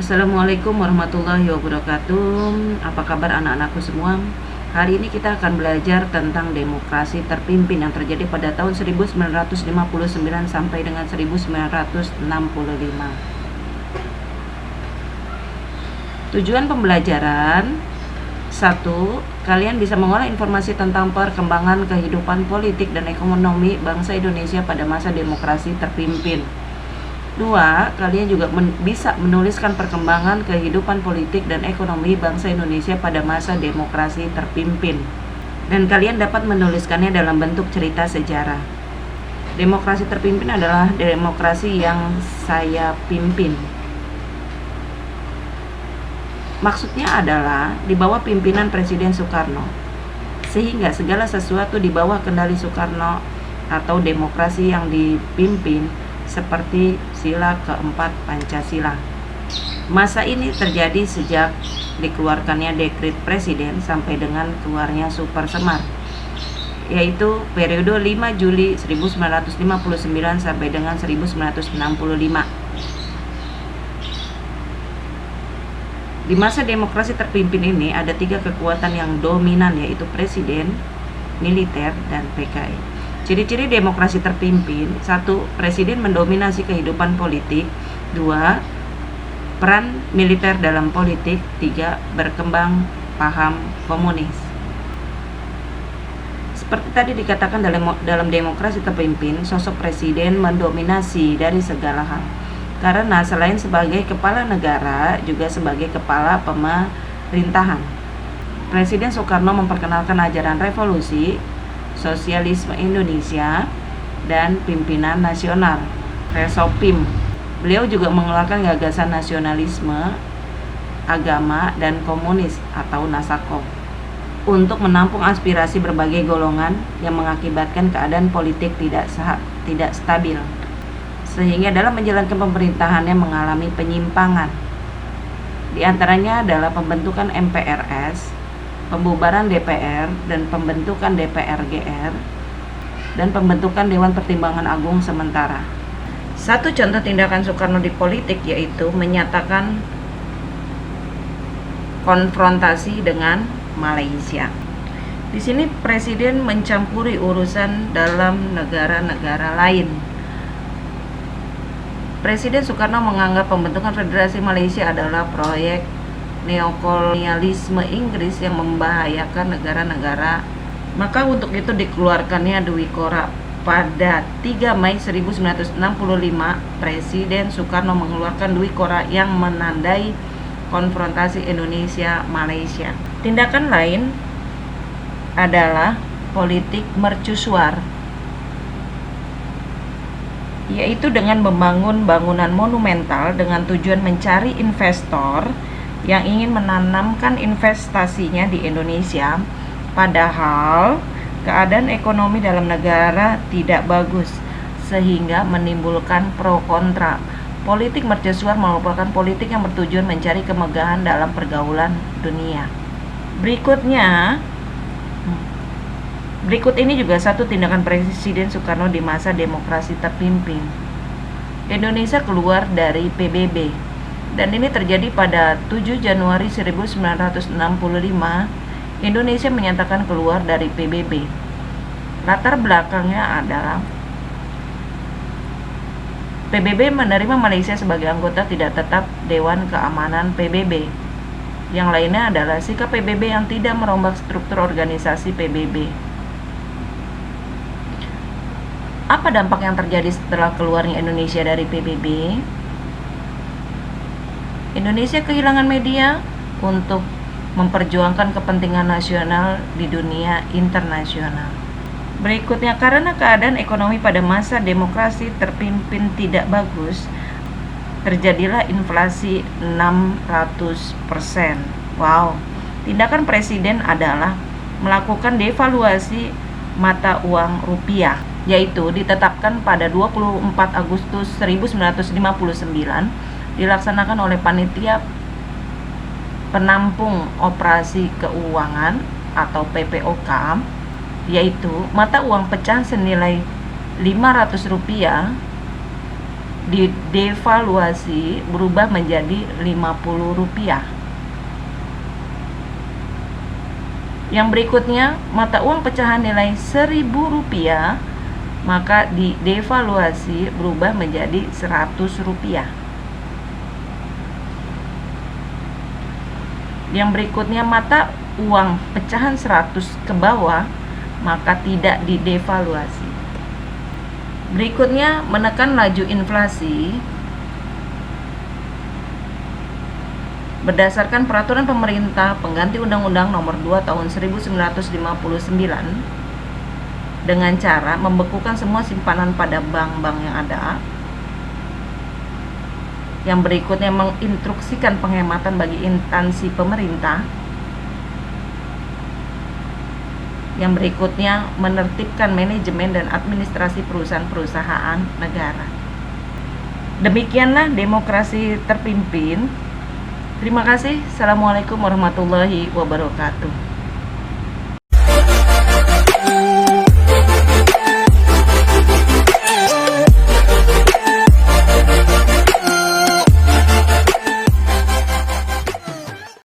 Assalamualaikum warahmatullahi wabarakatuh. Apa kabar anak-anakku semua? Hari ini kita akan belajar tentang demokrasi terpimpin yang terjadi pada tahun 1959 sampai dengan 1965. Tujuan pembelajaran: 1. Kalian bisa mengolah informasi tentang perkembangan kehidupan politik dan ekonomi bangsa Indonesia pada masa demokrasi terpimpin. 2. Kalian juga bisa menuliskan perkembangan kehidupan politik dan ekonomi bangsa Indonesia pada masa demokrasi terpimpin. Dan kalian dapat menuliskannya dalam bentuk cerita sejarah. Demokrasi terpimpin adalah demokrasi yang saya pimpin. Maksudnya adalah di bawah pimpinan Presiden Soekarno, sehingga segala sesuatu di bawah kendali Soekarno atau demokrasi yang dipimpin seperti sila keempat Pancasila. Masa ini terjadi sejak dikeluarkannya dekret presiden sampai dengan keluarnya Super Semar, yaitu periode 5 Juli 1959 sampai dengan 1965. Di masa demokrasi terpimpin ini ada 3 kekuatan yang dominan, yaitu presiden, militer, dan PKI. Ciri-ciri demokrasi terpimpin: 1. Presiden mendominasi kehidupan politik. 2. Peran militer dalam politik. 3. Berkembang paham komunis. Seperti tadi dikatakan dalam demokrasi terpimpin, sosok presiden mendominasi dari segala hal. Karena selain sebagai kepala negara, juga sebagai kepala pemerintahan. Presiden Soekarno memperkenalkan ajaran revolusi, sosialisme Indonesia, dan pimpinan nasional, Resopim. Beliau juga mengeluarkan gagasan nasionalisme, agama, dan komunis atau Nasako untuk menampung aspirasi berbagai golongan yang mengakibatkan keadaan politik tidak stabil, sehingga dalam menjalankan pemerintahannya mengalami penyimpangan. Di antaranya adalah pembentukan MPRS, pembubaran DPR, dan pembentukan DPR-GR, dan pembentukan Dewan Pertimbangan Agung sementara. Satu contoh tindakan Soekarno di politik yaitu menyatakan konfrontasi dengan Malaysia. Di sini presiden mencampuri urusan dalam negara-negara lain. Presiden Soekarno menganggap pembentukan Federasi Malaysia adalah proyek neokolonialisme Inggris yang membahayakan negara-negara. Maka untuk itu dikeluarkannya Dwi Kora. Pada 3 Mei 1965, Presiden Soekarno mengeluarkan Dwi Kora yang menandai konfrontasi Indonesia-Malaysia. Tindakan lain adalah politik mercusuar, yaitu dengan membangun bangunan monumental dengan tujuan mencari investor yang ingin menanamkan investasinya di Indonesia, padahal keadaan ekonomi dalam negara tidak bagus, sehingga menimbulkan pro kontra. Politik mercusuar merupakan politik yang bertujuan mencari kemegahan dalam pergaulan dunia. Berikut ini juga satu tindakan Presiden Soekarno di masa demokrasi terpimpin. Indonesia keluar dari PBB. Dan ini terjadi pada 7 Januari 1965, Indonesia menyatakan keluar dari PBB. Latar belakangnya adalah PBB menerima Malaysia sebagai anggota tidak tetap Dewan Keamanan PBB. Yang lainnya adalah sikap PBB yang tidak merombak struktur organisasi PBB. Apa dampak yang terjadi setelah keluarnya Indonesia dari PBB? Indonesia kehilangan media untuk memperjuangkan kepentingan nasional di dunia internasional. Berikutnya, karena keadaan ekonomi pada masa demokrasi terpimpin tidak bagus, terjadilah inflasi 600%. Wow. Tindakan presiden adalah melakukan devaluasi mata uang rupiah, yaitu ditetapkan pada 24 Agustus 1959, dilaksanakan oleh Panitia Penampung Operasi Keuangan atau PPOK, yaitu mata uang pecah senilai Rp500 didevaluasi berubah menjadi Rp50. Yang berikutnya, mata uang pecahan nilai Rp1.000 maka didevaluasi berubah menjadi Rp100. Yang berikutnya, mata uang pecahan 100 ke bawah maka tidak didevaluasi. Berikutnya, menekan laju inflasi. Berdasarkan peraturan pemerintah pengganti Undang-Undang Nomor 2 Tahun 1959 dengan cara membekukan semua simpanan pada bank-bank yang ada. Yang berikutnya, menginstruksikan penghematan bagi instansi pemerintah. Yang berikutnya, menertibkan manajemen dan administrasi perusahaan-perusahaan negara. Demikianlah demokrasi terpimpin. Terima kasih. Assalamualaikum warahmatullahi wabarakatuh.